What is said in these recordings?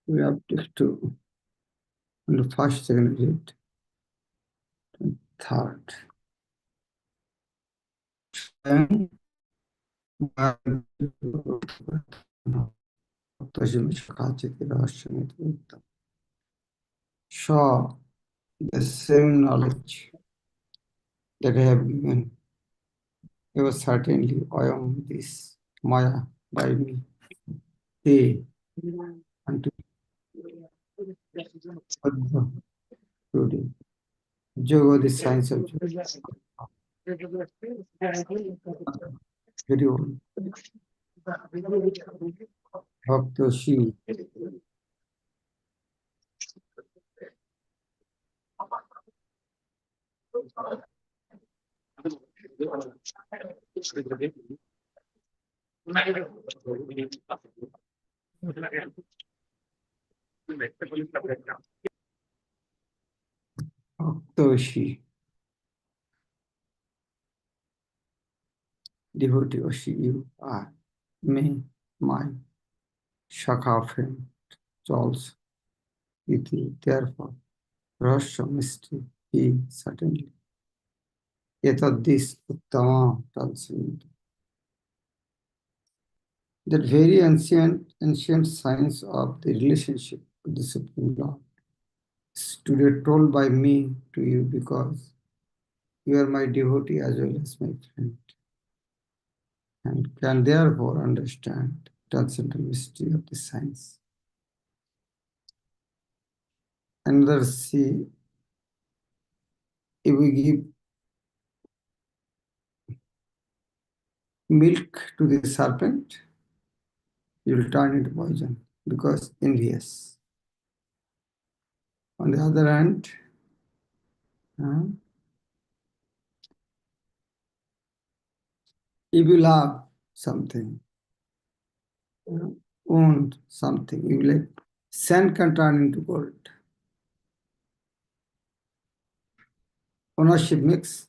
We have to the first, second, read, third. Saw the same knowledge that I have given. It was certainly I am this Maya by me. They unto today. Yoga, the science of yoga. Very old. Bhakti Bhakti devotee Oshi, you are me, my Shakha friend, Charles, Iti, therefore, Rahasya mystery, he certainly. Yet this Uttama transcendental. That very ancient science of the relationship with the Supreme Lord is today told by me to you because you are my devotee as well as my friend, and can therefore understand transcendental mystery of the science. Another see, if we give milk to the serpent, you will turn into poison because envious. On the other hand, if you love something, own something, you like sand can turn into gold. Ownership makes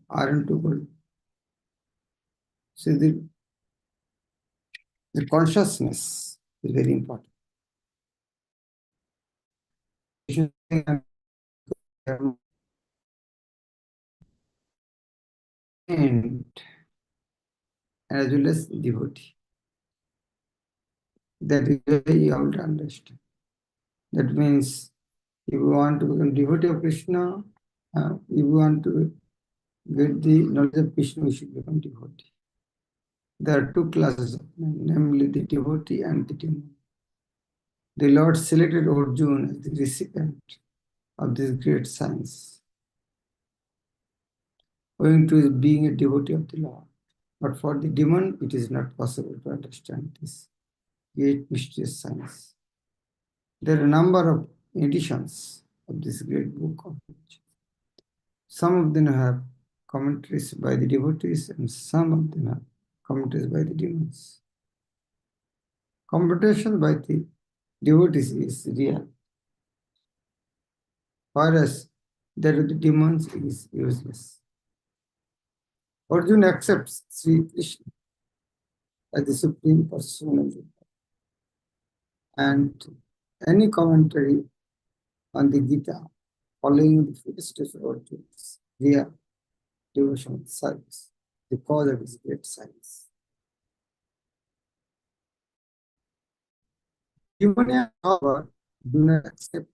iron to gold. So the consciousness is very important. And as well as devotee. That is very you have to understand. That means if you want to become devotee of Krishna, if you want to get the knowledge of Krishna, you should become devotee. There are two classes of men, namely the devotee and the demon. The Lord selected Arjuna as the recipient of this great science, owing to his being a devotee of the Lord. But for the demon, it is not possible to understand this great mysterious science. There are a number of editions of this great book of which some of them have commentaries by the devotees and some of them have commentaries by the demons. Commentation by the devotees is real, whereas that of the demons is useless. Arjuna accepts Sri Krishna as the Supreme Personality, and any commentary on the Gita following the footsteps of Arjuna's real devotional service, the cause of his great science. Human, however, do not accept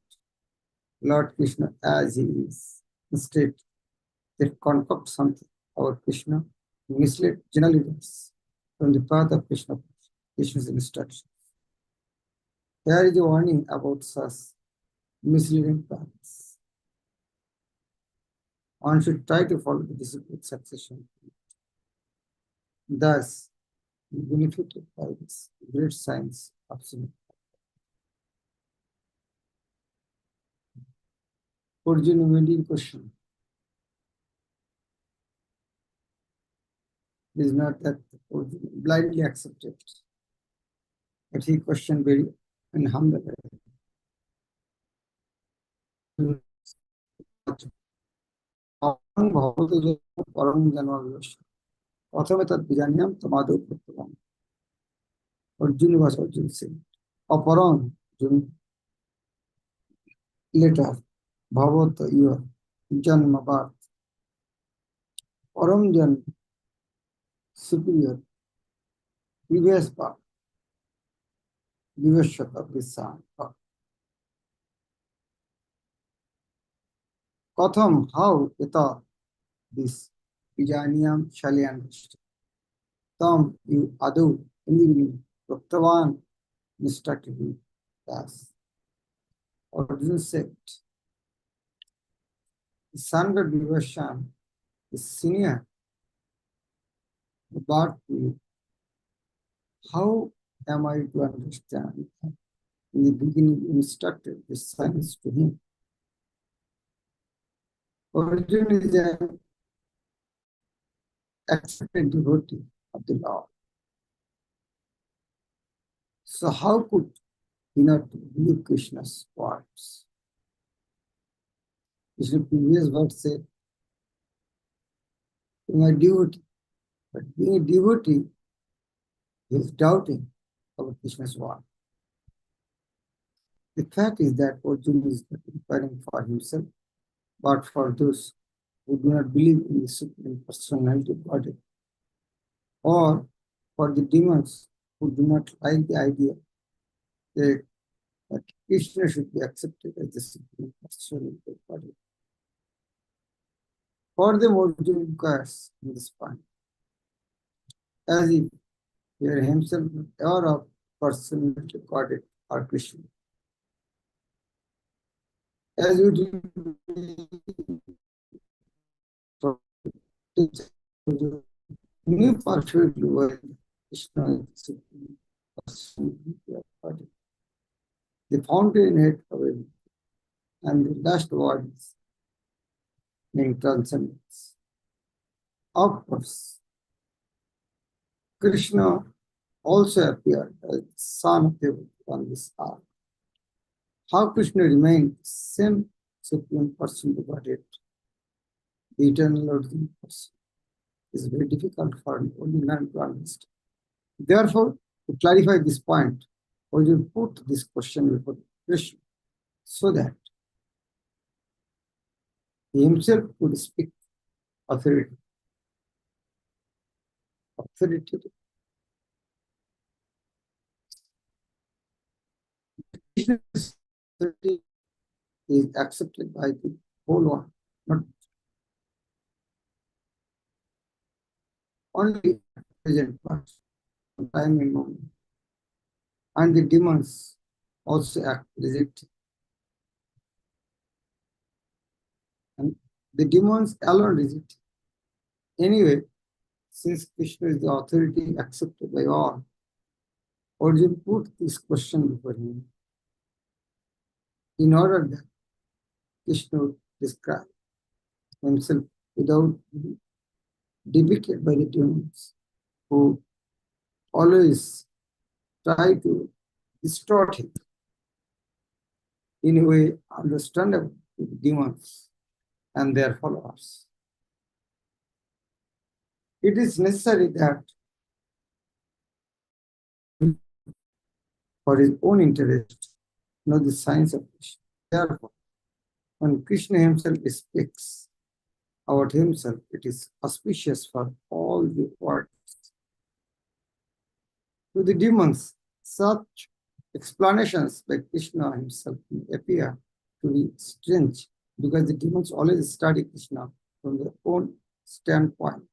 Lord Krishna as he is. Instead, they concoct something about Krishna, mislead generalities from the path of Krishna's instructions. There is a warning about such misleading paths. One should try to follow the disciplined succession. Thus, be benefited by this great science of sin. Arjuna made a question. It is not that Arjuna blindly accepted, but he questioned very in humble way. Arjuna was Arjuna said, Aparam, later, Bhagavad your Janma birth, Param Jan, superior, previous birth, Vivashata Visan. Katham, how ita this Vijaniyam shall understand. Tam, you Adu, in the beginning, Bhaktavan instructed me thus. Arjuna said, the son of Vivashan is senior, but how am I to understand? In the beginning, you instructed the science to him. Arjuna is an accepted devotee of the Lord. So how could he not believe Krishna's words? Krishna's previous words said, you are devotee. But being a devotee, he is doubting about Krishna's word. The fact is that Arjuna is not inquiring for himself, but for those who do not believe in the Supreme Personality of Godhead, or for the demons who do not like the idea that Krishna should be accepted as the Supreme Personality of Godhead. For them, Arjuna inquires in this point, as if he were himself aware of Personality of Godhead or Krishna. As you do, knew perfectly well Krishna is the Supreme Personality of Godhead, the fountainhead of everything, and the last word is in transcendence. Of course, Krishna also appeared as the son of Devata on this earth. How Krishna remained the same Supreme Person of Godhead, the eternal origin person, is very difficult for an ordinary man to understand. Therefore, to clarify this point, Arjuna put this question before Krishna so that he himself could speak authoritatively. Krishna's authority is accepted by the whole world, not only present but time and moment. And the demons also act reject. And the demons alone reject. Anyway, since Krishna is the authority accepted by all, Arjuna put this question before him in order that Krishna would describe himself without being debated by the demons who always try to distort him in a way understandable to the demons and their followers. It is necessary that for his own interest, know the science of Krishna. Therefore, when Krishna himself speaks about himself, it is auspicious for all the words. To the demons, such explanations by Krishna himself may appear to be strange because the demons always study Krishna from their own standpoint.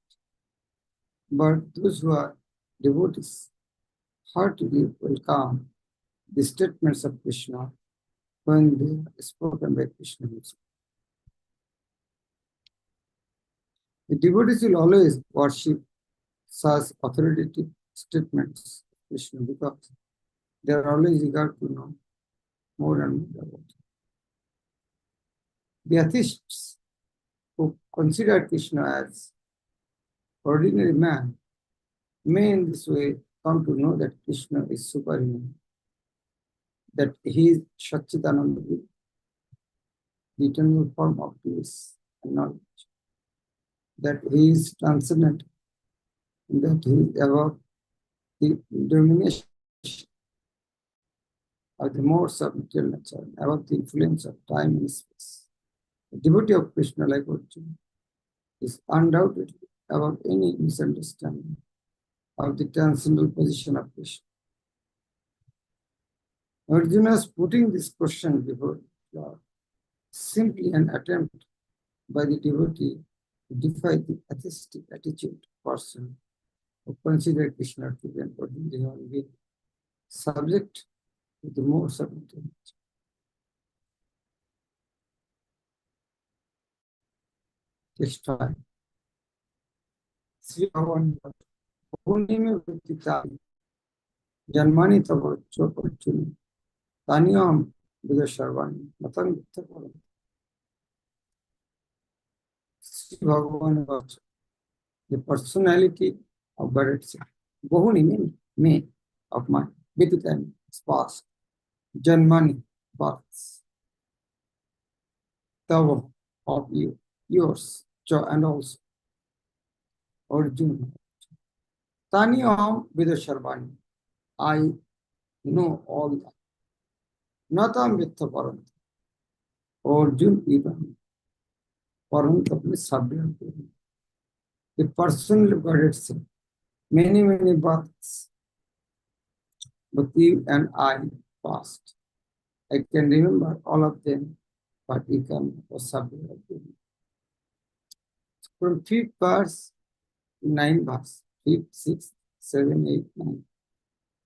But those who are devotees heartily welcome the statements of Krishna when they are spoken by Krishna himself. The devotees will always worship such authoritative statements of Krishna because they are always eager to know more and more about it. The atheists who consider Krishna as ordinary man may in this way come to know that Krishna is superhuman, that he is Satchidananda, the eternal form of bliss and knowledge, that he is transcendent, and that he is above the domination of the modes of material nature, about the influence of time and space. The devotee of Krishna, like Arjuna, is undoubtedly about any misunderstanding of the transcendental position of Krishna. Arjuna is putting this question before Lord, simply an attempt by the devotee to defy the atheistic attitude person who consider Krishna to be an ordinary human being, subject to the modes of material nature. Text 5. Sri Bhagavan Holiness Janmani Tava Chopachuni Tanyam Vidasharvani Matang Vittaparam. Sri Bhagavan was the personality of Godhead. Bahuni means me of my Viditani is past. Janmani births. Tava of you, yours, and also Arjuna. Tanyam Vidasharvani. I know all that. Natam Vitta Paranta. Arjuna even. Paranta means subject. The personal Godhead self. Many births. But you and I passed. I can remember all of them, but you can subject. From 5th verse, 9th verse, 5th, 6th, 7th, 8th, 9th.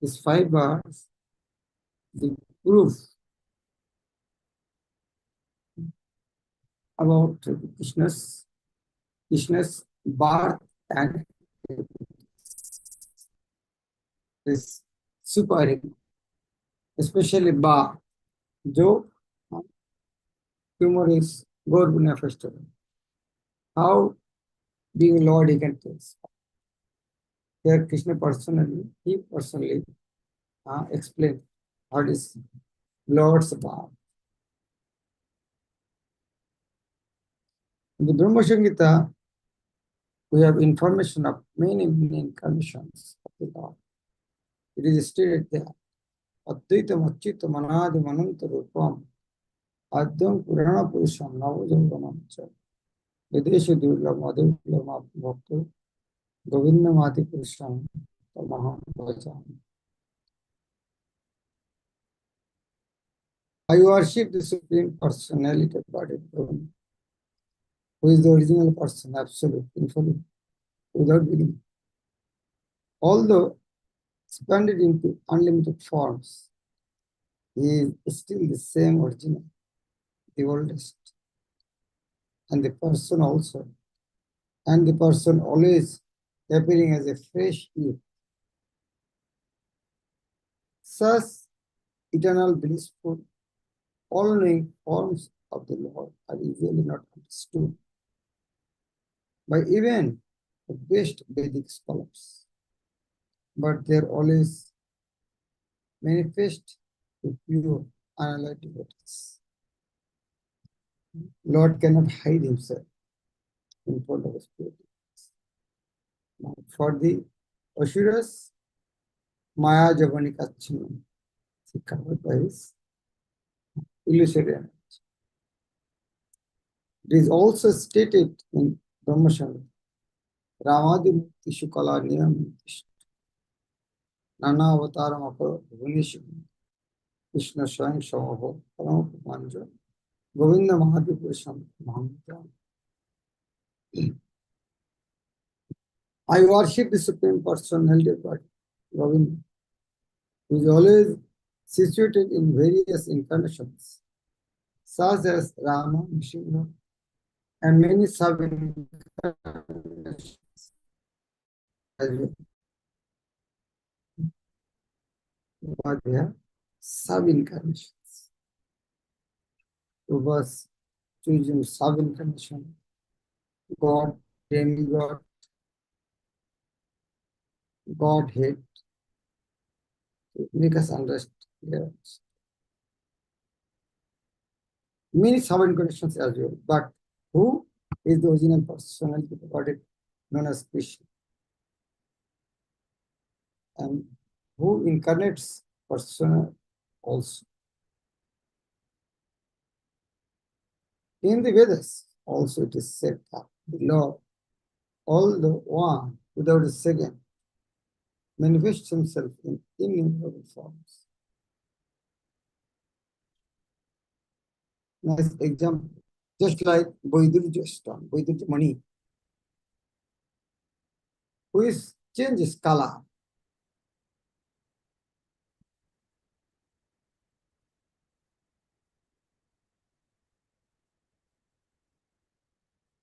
These 5 verses, the proof about Krishna's birth and this Supereme, especially Ba, Jo, humor is Gaur festival. How being Lord he can taste. Here Krishna he personally explained what is Lord's birth. In the Brahma Samhita, we have information of many incarnations of the Lord. It is stated there, Advaitam Achyutam Anadim Ananta Rupam Adyam Purana Purusham Navajavanam Cha Videsha Durla Madhurla Bhakto Govinda Mati Purusham Tamaham Bhajam. I worship the Supreme Personality of Godhead, who is the original person, absolute, infinite, without beginning. Although expanded into unlimited forms, he is still the same original, the oldest, and the person also, and the person always appearing as a fresh youth. Such eternal, blissful, all-knowing forms of the Lord are usually not understood by even the best Vedic scholars, but they are always manifest to pure, unalloyed devotees. Lord cannot hide himself in front of his pure devotees. For the Asuras, Maya Javani Kachinam, he covered by his illusory energy. It is also stated in Brahma Samhita, Ramadi Mukti Shukala Niyam Nana Avataram Apara Bhunishu Krishna Swayam Shavaho Parama Pumanja Govinda Mahadipurusham Mahamudram. I worship the Supreme Personality of God, Govinda, who is always situated in various incarnations, such as Rama, Vishnu, and many sub-incarnations as well. But they are sub-incarnations. Who was choosing sub-incarnation, God, demigod, Godhead, to make us understand. Many sub-incarnations as well, but who is the original personality of Godhead known as Krishna? And who incarnates personal also. In the Vedas, also it is said that the Lord, although one without a second, manifests himself in innumerable forms. Nice example, just like Vaidurja stone, Vaidurja money, which changes color.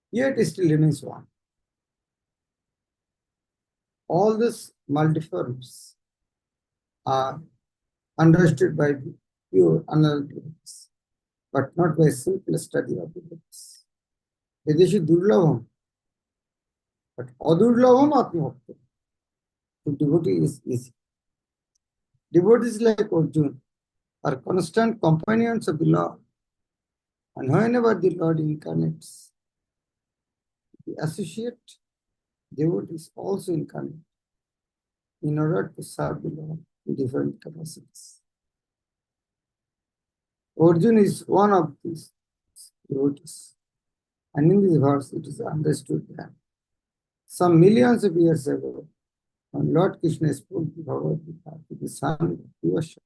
Yet it still remains one. All these multiforms are understood by the pure analytics, but not by simple study of the books. Vedeshi durlabham, but adurlabham atmabhakti. To devotee is easy. Devotees like Arjuna are constant companions of the Lord, and whenever the Lord incarnates, the associate devotees also incarnate in order to serve the Lord in different capacities. Arjuna is one of these devotees, and in this verse it is understood that some millions of years ago, when Lord Krishna spoke the Bhagavad Gita to the son of Yasha,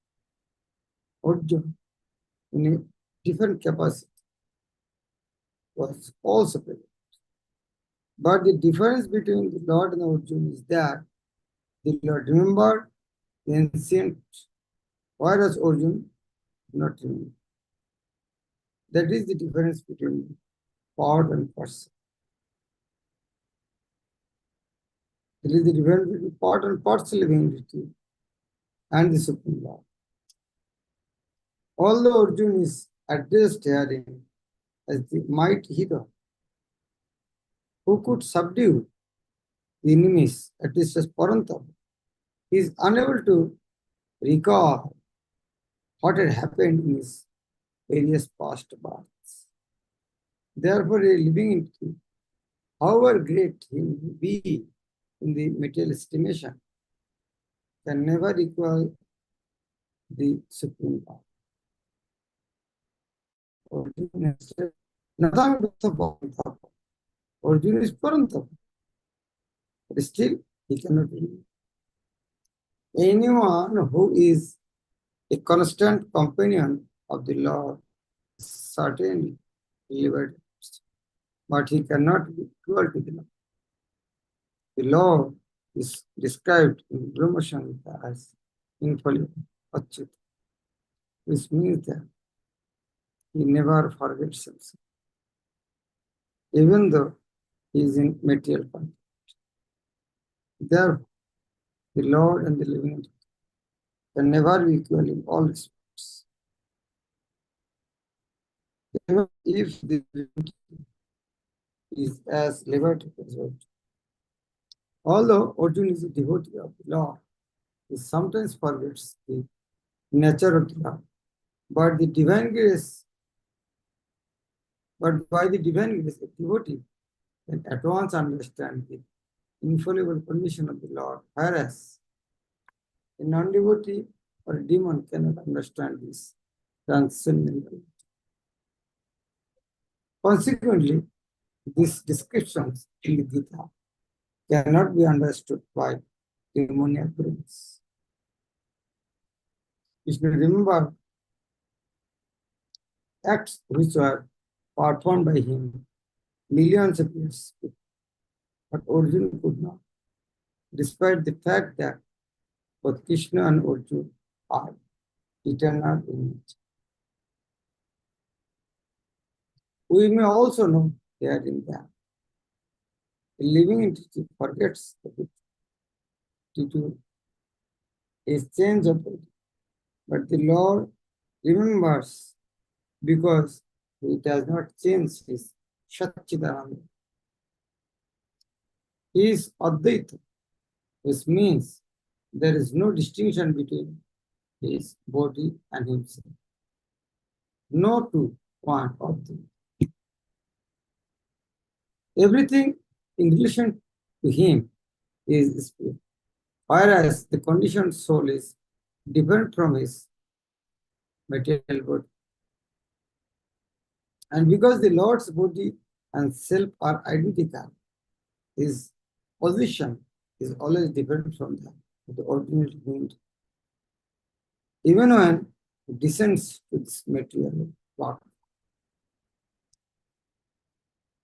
Arjuna, in a different capacity, was also present. But the difference between the Lord and Arjuna is that the Lord remembered the ancient, whereas Arjuna did not remember. That is the difference between part and parcel. That is the difference between part and parcel living entity and the Supreme Lord. Although Arjuna is addressed herein as the mighty hero who could subdue the enemies, at least as Parantapa, he is unable to recall what had happened in his various past births. Therefore, a living entity, however great he may be in the material estimation, can never equal the Supreme Lord. Arjuna said, Nadam Parantapa. Arjuna is Parantapa. But still, he cannot believe. Anyone who is a constant companion of the Lord is certainly liberated, but he cannot be equal to the Lord. The Lord is described in Brahma Samhita as infallible, Achyuta, which means that he never forgets himself, even though he is in material context. Therefore, the Lord and the living entity can never be equal in all respects. Even if the living entity is as liberated as Arjuna. Although Arjuna is a devotee of the Lord, he sometimes forgets the nature of the Lord. But by the divine grace, a devotee can at once understand the infallible condition of the Lord, whereas a non-devotee or a demon cannot understand this transcendental. Consequently, these descriptions in the Gita cannot be understood by demoniac brains. You should remember acts which were performed by him millions of years ago, but Arjuna could not, despite the fact that both Krishna and Arjuna are eternal in nature. We may also know herein that a living entity forgets the body due to a change of body, but the Lord remembers because he does not change his Satchidananda. He is Advaita, which means there is no distinction between his body and himself. No two one of them. Everything in relation to him is spirit, whereas the conditioned soul is different from his material body. And because the Lord's body and self are identical, his position is always different from the ordinary being. Even when he descends to this material plot,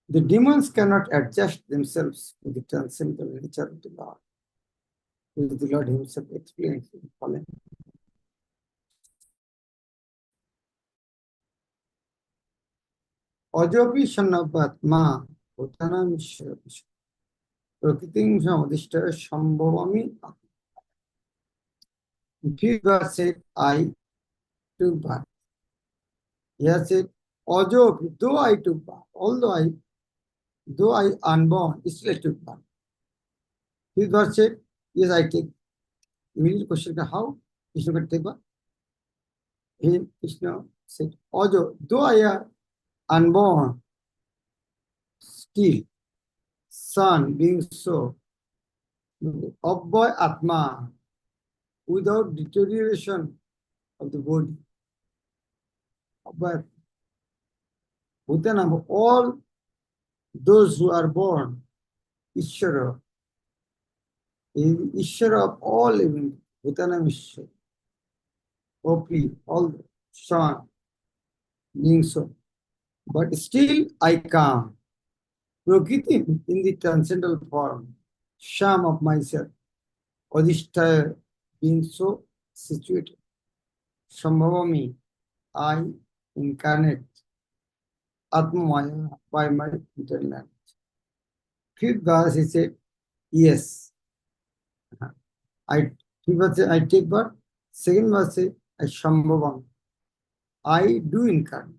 the demons cannot adjust themselves to the transcendental nature of the Lord, which the Lord himself explains in the following. Ajopi Shannavatma Bhutanam Shravish Prakritim Samadishta Shambhavami. If he was said, I took birth. He has said, Ajopi, though I took birth, though I unborn, still I took birth. He was said, yes, I take. Immediate question, how Krishna can take birth? Krishna said, Ajo, though I am unborn, still, son being so, Abhay Atma, without deterioration of the body. But Bhutanam, all those who are born, Ishvara, Ishvara of all living, Bhutanam Ishvara, Opli, all son being so. But still I come, Prakriti in the transcendental form, Sham of myself, Adhisthaya being so situated. Shambhavami, I incarnate Atmamaya by my internal. Fifth verse he said, yes. Fifth verse I take birth. Second verse say, I Shambhavam. I do incarnate.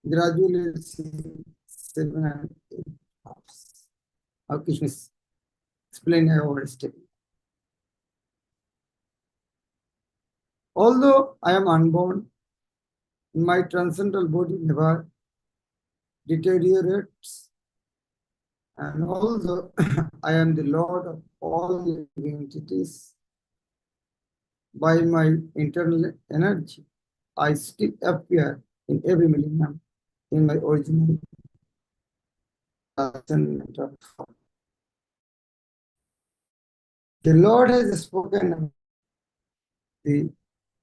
Gradually 7 and 8 verse. How Krishna is explaining our step. Although I am unborn, my transcendental body never deteriorates, and although I am the Lord of all living entities, by my internal energy, I still appear in every millennium in my original transcendental form. The Lord has spoken of the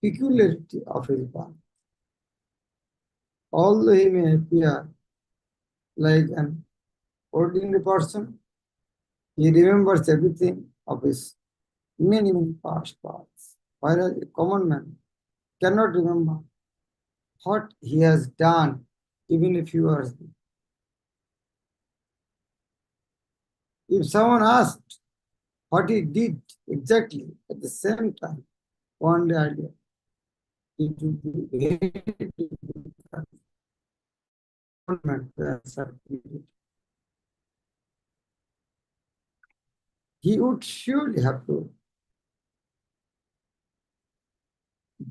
peculiarity of his birth. Although he may appear like an ordinary person, he remembers everything of his many past paths, whereas a common man cannot remember what he has done even a few hours ago. If someone asked what he did exactly at the same time, one day earlier, it would be very difficult for a man to answer. He would surely have to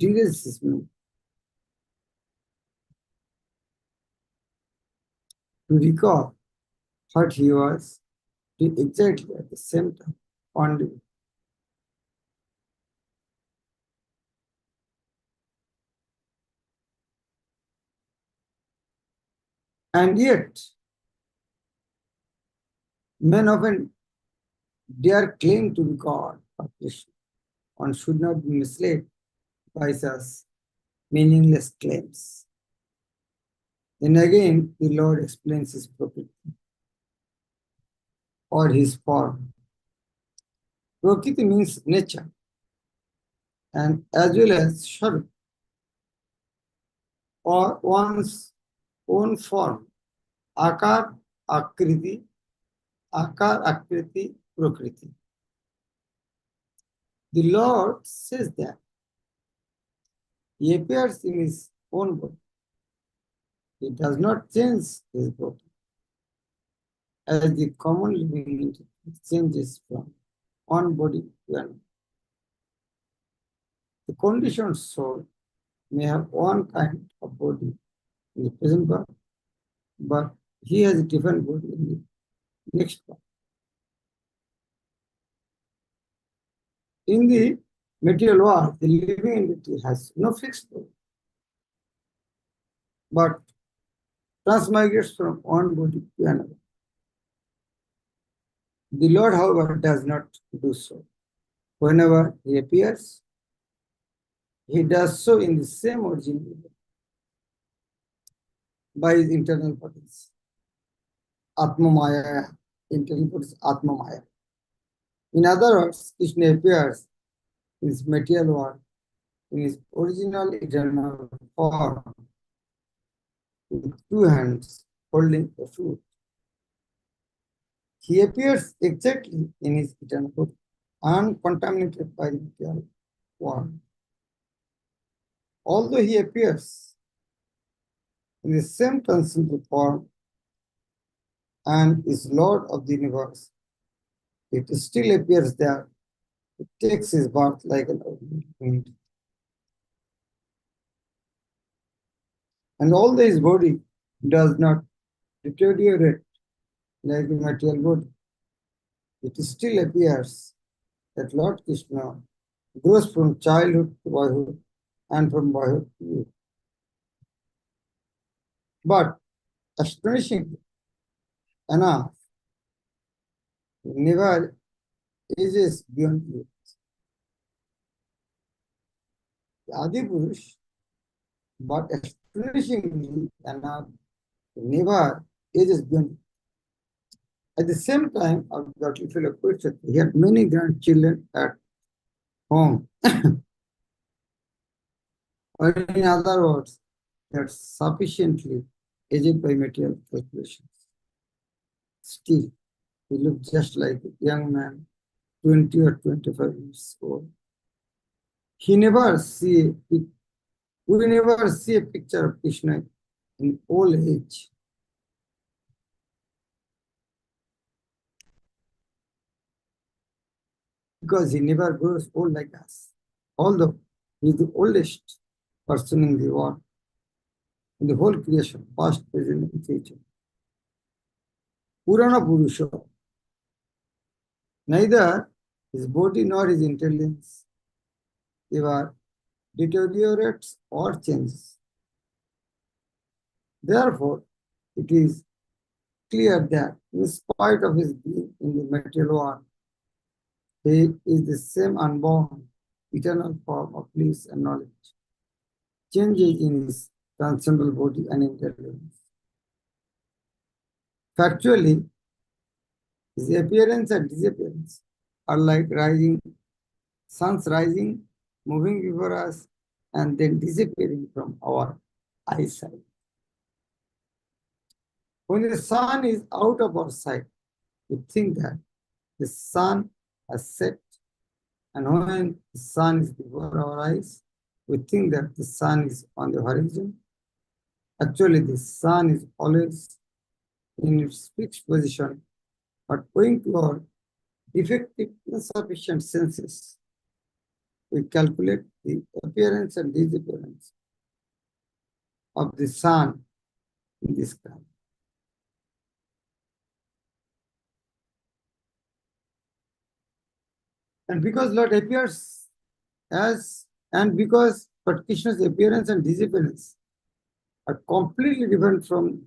erase his memory to recall what he was doing exactly at the same time, one day. And yet, men often dare claim to be God or Krishna. One should not be misled by such meaningless claims. Then again, the Lord explains his property or his form. Prakriti means nature, and as well as Sharup, or one's own form. Akar, Akriti, Prakriti. The Lord says that he appears in his own body. He does not change his body as the common living entity changes from one body to another. The conditioned soul may have one kind of body in the present birth, but he has a different body in the next birth. In the material world, the living entity has no fixed body, but transmigrates from one body to another. The Lord, however, does not do so. Whenever he appears, he does so in the same original way, by his internal potency. Atma Maya, internal potency, Atma Maya. In other words, Krishna appears in his material world in his original eternal form with two hands holding a fruit. He appears exactly in his eternal body, uncontaminated by the material world. Although he appears in the same transcendental form and is Lord of the universe, it still appears there. It takes his birth like an ordinary human. And although his body does not deteriorate like the material body, it still appears that Lord Krishna grows from childhood to boyhood and from boyhood to youth. But astonishingly enough, he never ages beyond youth. The Adi Purush, but astonishingly enough, he never ages beyond youth. At the same time, of Dr. Philip, he had many grandchildren at home. Or in other words, he had sufficiently aged by material calculations. Still, he looked just like a young man, 20 or 25 years old. We never see a picture of Krishna in old age. Because he never grows old like us. Although he is the oldest person in the world, in the whole creation, past, present, and future. Purana Purusha. Neither his body nor his intelligence ever deteriorates or changes. Therefore, it is clear that in spite of his being in the material world, he is the same unborn, eternal form of bliss and knowledge. Changes in his transcendental body and intelligence. Factually, his appearance and disappearance are like suns rising, moving before us, and then disappearing from our eyesight. When the sun is out of our sight, we think that the sun has set, and when the sun is before our eyes, we think that the sun is on the horizon. Actually, the sun is always in its fixed position, but owing to our defective, insufficient senses, we calculate the appearance and disappearance of the sun in the sky. And because Lord appears but Krishna's appearance and disappearance are completely different from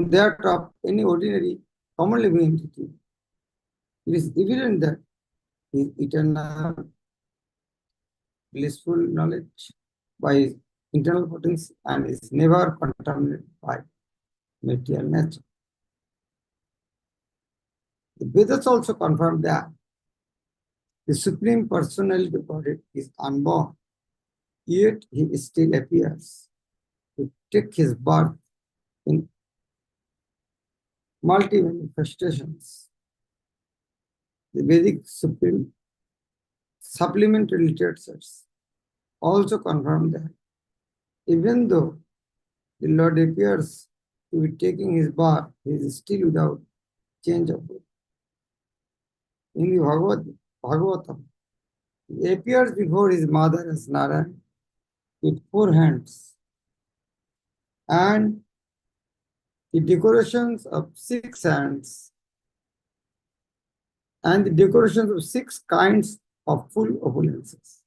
that of any ordinary common living entity, it is evident that his eternal blissful knowledge by his internal potency and is never contaminated by material nature. The Vedas also confirm that the Supreme Personality of Godhead is unborn, yet he still appears to take his birth in multi-manifestations. The Vedic Supreme supplementary literatures also confirm that even though the Lord appears to be taking his birth, he is still without change of birth. In the Bhagavatam, he appears before his mother as Narayan with 4 hands, and the decorations of 6 hands and the decorations of 6 kinds of full opulences.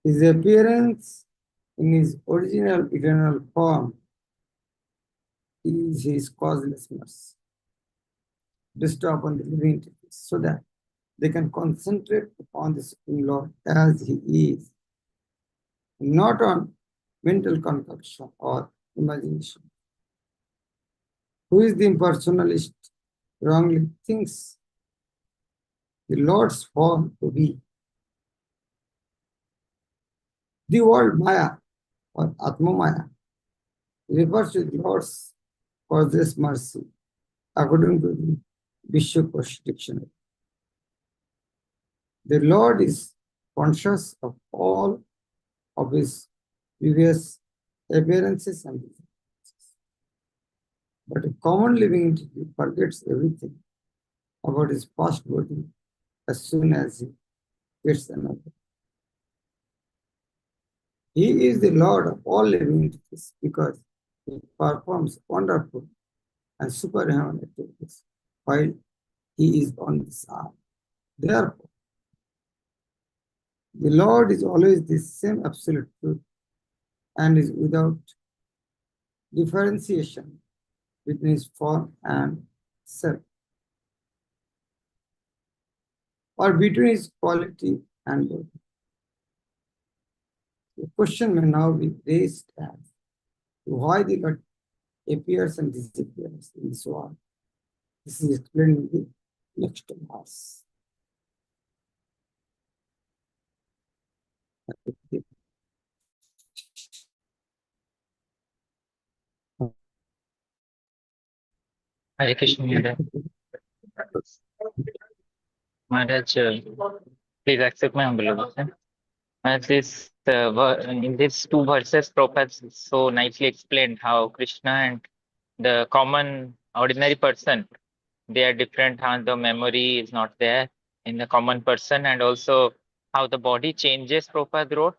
His appearance in his original eternal form is his causeless mercy, bestowed upon the living entities, so that they can concentrate upon the Supreme Lord as he is, not on mental concoction or imagination. Who is the impersonalist wrongly thinks the Lord's form to be the world Maya or Atma Maya refers to the Lord's causeless mercy according to the Vishwakosh dictionary. The Lord is conscious of all of his previous appearances and disappearances. But a common living entity forgets everything about his past body as soon as he gets another. He is the Lord of all living entities because he performs wonderful and superhuman activities while he is on this earth. Therefore, the Lord is always the same absolute truth and is without differentiation between his form and self, or between his quality and body. The question may now be raised as to why the Lord appears and disappears in this world. This is explained in the next verse. Hare Krishna, Maharaj. Maharaj, please accept my humble obeisance. As in these two verses, Prabhupada so nicely explained how Krishna and the common ordinary person, they are different, how the memory is not there in the common person, and also how the body changes, Prabhupada wrote.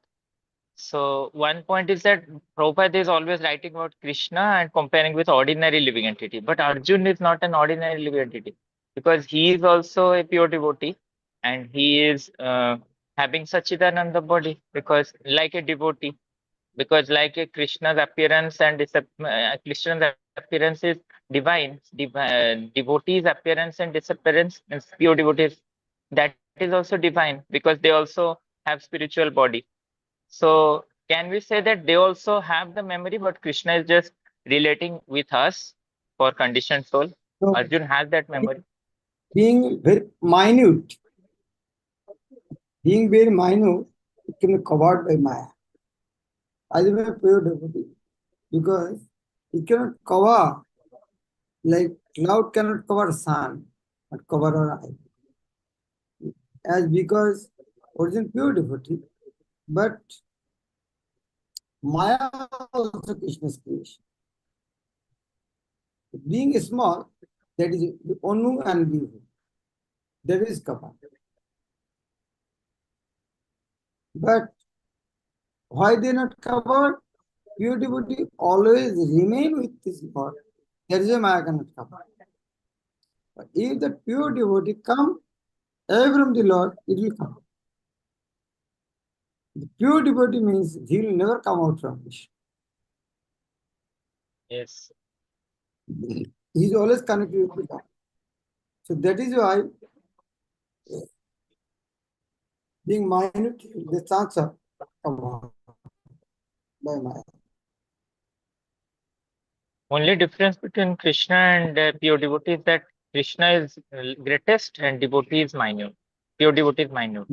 So one point is that Prabhupada is always writing about Krishna and comparing with ordinary living entity. But Arjun is not an ordinary living entity because he is also a pure devotee and he is having Sachidananda body because like a devotee, because like a Krishna's appearance and Krishna's appearance is divine, devotees' appearance and disappearance means pure devotees, that is also divine because they also have spiritual body. So can we say that they also have the memory, but Krishna is just relating with us for conditioned soul? So, Arjun has that memory. being very minute, it can be covered by Maya. As a pure devotee, because it cannot cover, like cloud cannot cover sun, but cover our eye. As because origin pure devotee, but Maya also Krishna's creation. Being small, that is the Onu and Vihu. That is covered. But why they not covered? Pure devotee always remain with this God. There is a Maya cannot cover. But if the pure devotee come away from the Lord, it will come. The pure devotee means he will never come out from Krishna. Yes. He is always connected with God. So that is why being minute, the chance of come out by Maya. Only difference between Krishna and pure devotee is that Krishna is greatest and devotee is minute. Pure devotee is minute.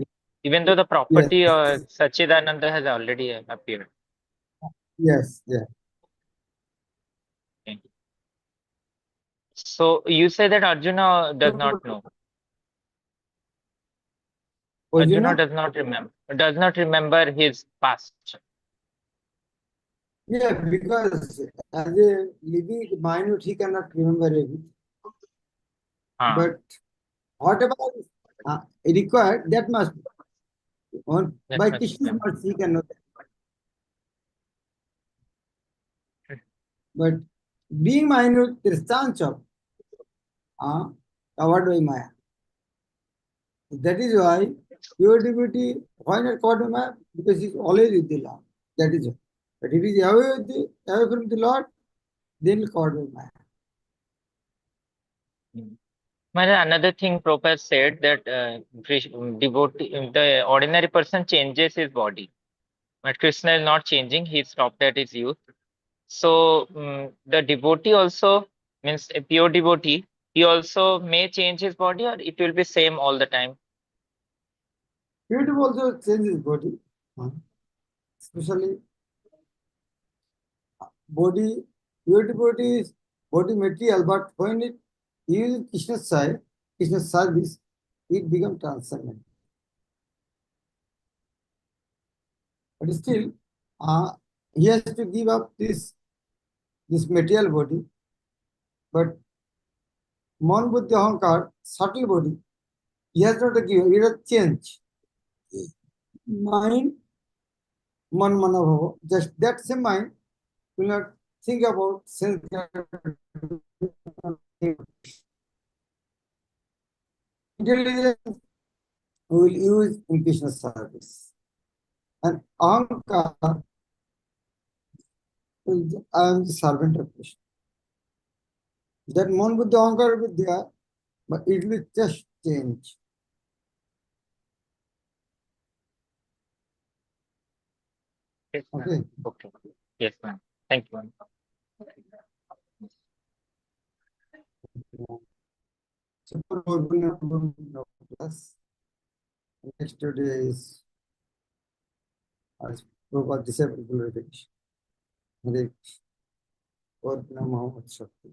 Even though the Yes, property Sachidananda has already appeared. yes, yes. Okay. So you say that Arjuna does not know. Arjuna Arjuna? does not remember his past. Yeah, because as a living minute, he cannot remember everything. Ah, But whatever is required, that must be. that By much Krishna's remember. mercy, he can know that. But being minute, there is chance of covered by Maya. That is why pure devotee, why not called a man? Because he is always with the Lord. That is why. But if he is away from the Lord, then called a man. Maharaj, another thing Prabhupada said that devotee, the ordinary person changes his body, but Krishna is not changing. He stopped at his youth. So the devotee also means a pure devotee. He also may change his body, or it will be same all the time. Pure devotee also changes his body, especially body. Pure devotee is body material, but when it uses Krishna's side, Krishna's service, it becomes transcendent. But still, he has to give up this material body. But man, buddhi, ahankar, subtle body, he has not to give, he has change. Mind, man, manabhava, just that same mind will not think about sense. Intelligence will use in Krishna service. And ahankar, I am the servant of Krishna. That man, buddhi, ahankar will be there, but it will just change. Yes, ma'am. Okay. Okay. Yes, ma'am. Thank you, ma'am. So, class. Next day is as Prabhupada disabled glorification. Hare Krishna. Or Namo Shakti.